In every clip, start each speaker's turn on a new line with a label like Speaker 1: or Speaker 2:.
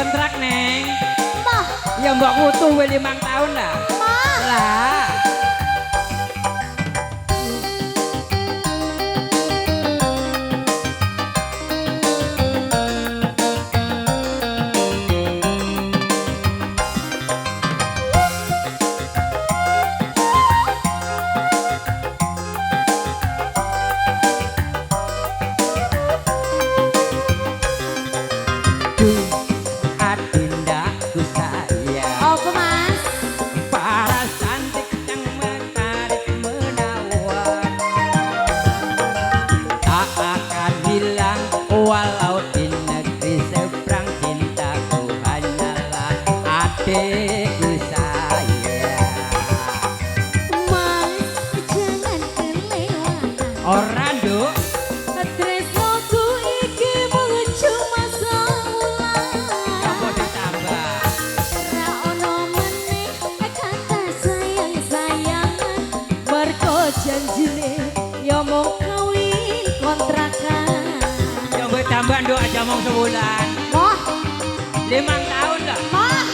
Speaker 1: kontrak neng.
Speaker 2: Mah,
Speaker 1: Ya mbak kutu 5 tahun lah.
Speaker 2: mah.
Speaker 1: Lah. Adindaku sayang.
Speaker 2: Apa mas?
Speaker 1: Para cantik yang menarik menawan, tak akan hilang walau di negeri seberang. Cintaku hanyalah adikku sayang.
Speaker 2: Mas, jangan kelewatan.
Speaker 1: Orang duk
Speaker 2: Tresnoku iki mung cuma saulan.
Speaker 1: kamu ditambah.
Speaker 2: Ra ono meneh kata sayang-sayangan. Mergo janjine ya mung kawin kontrakan.
Speaker 1: Coba tambah duk aja mau sebulan.
Speaker 2: Moh,
Speaker 1: 5 tahun lah.
Speaker 2: moh.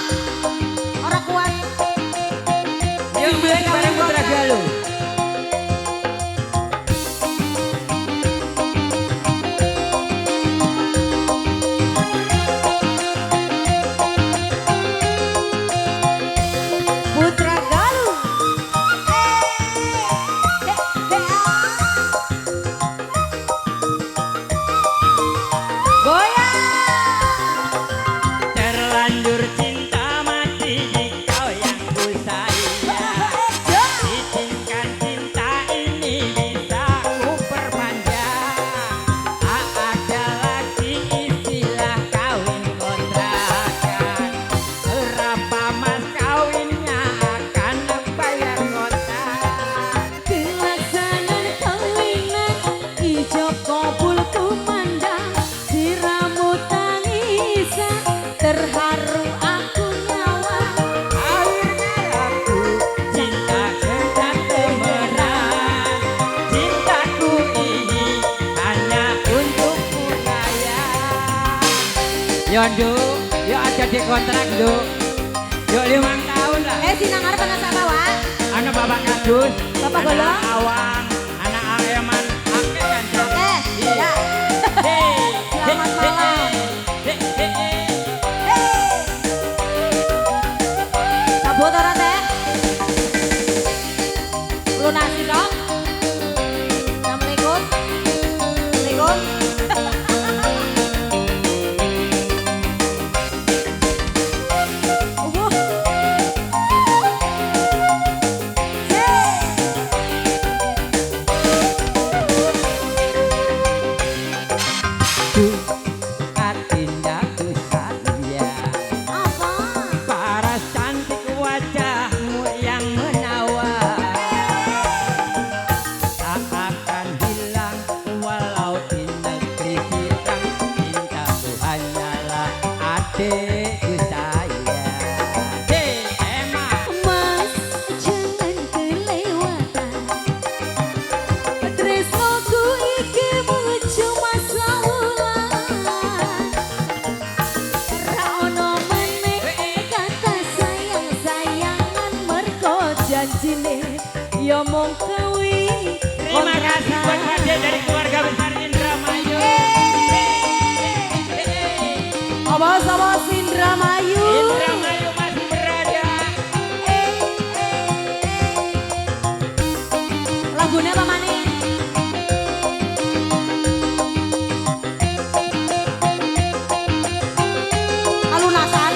Speaker 2: Ora kuat.
Speaker 1: Yang beli barang putra galuh.
Speaker 2: Putra Galuh. Goyang.
Speaker 1: Terlanjur cinta mati di kau yang ku sayang. Izinkan cinta ini bisa ku perpanjang. Tak ada lagi istilah kawin kontrakan. Berapa mas kawinnya akan bayar kontak.
Speaker 2: Kelaksanan kawinan ijo kabul kumandang siramu tangisan terharu aku nyawa.
Speaker 1: Akhirnya aku cinta kejar temenan. Cintaku ini hanya untukmu sayang. Yo nduk, yo ada di kontrak nduk. Yo 5 tahun lah.
Speaker 2: Sinang arep ana sama wa?
Speaker 1: Anak bapak kadus,
Speaker 2: Bapak
Speaker 1: anak
Speaker 2: golong?
Speaker 1: awang, anak areman, akeh kan Cok?
Speaker 2: Oke,
Speaker 1: Iya.
Speaker 2: ya.
Speaker 1: Hei,
Speaker 2: Selamat
Speaker 1: hei,
Speaker 2: malam.
Speaker 1: hei, hei, hei.
Speaker 2: Sabut ora teh? Lunasi dong. Assalamualaikum. Assalamualaikum.
Speaker 1: Adindaku sayang.
Speaker 2: Apa?
Speaker 1: Paras cantik wajahmu yang menawan, tak akan hilang walau di negeri sirang. Cintaku hanyalah adikku sayang. Hei Emma,
Speaker 2: Mas, jangan kelewatan. Tresnoku iki mung cuma saulan. Ra ono meneh kata sayang-sayangan mergo janjine ya mung kawin.
Speaker 1: terima kasih buat hadiah dari keluarga besar Indramayu.
Speaker 2: Awas-awas Indramayu.
Speaker 1: Indramayu masih berada.
Speaker 2: Lagunya apa maneh? Kalunasan.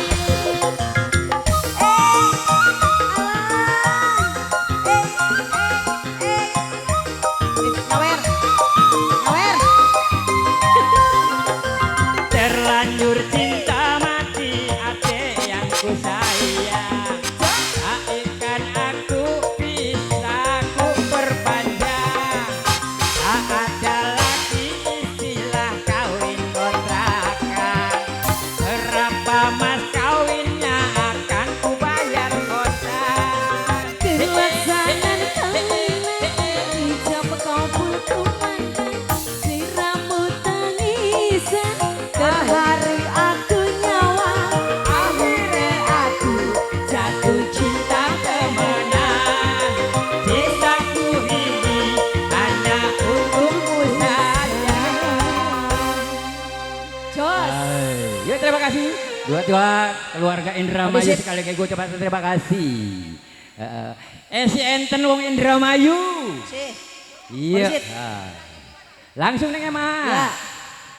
Speaker 2: Nyawer. Nyawer.
Speaker 1: Terlanjur cinta mati, ate Dua keluarga Indramayu
Speaker 2: Habis
Speaker 1: sekali lagi gue ucapkan terima kasih. Si enten wong Indramayu.
Speaker 2: Sih.
Speaker 1: Iya.
Speaker 2: Habis
Speaker 1: Langsung neng emang.
Speaker 2: Ya.